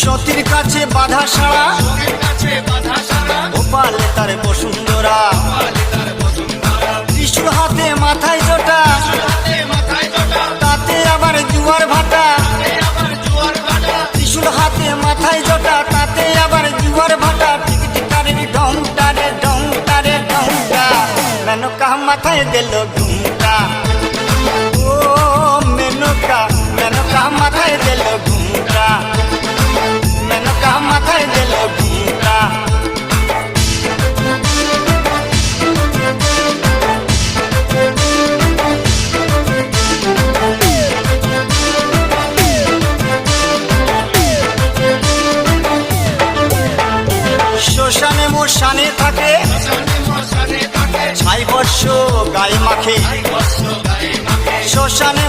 সতীর কাছে বাধা সারা গোপালে তার বসুন্ধরা ত্রিশূল হাতে মাথায় জোটা তাতে আবার জুয়ার ভাটা ত্রিশূল হাতে মাথায় জোটা তাতে আবার জুয়ার ভাটা টিকটিকারের ঢংটা রে ঢংটা রে ঢংটা মেনকা মাথায় দিল ঘুমটা ও মেনকা মেনকা মাথায় দিল ঘুমটা মেনকা মাথায় দিল ঘুমটা শ্মশানে মোশানে থাকে 6 বর্ষ গায়ে মাখে শ্মশানে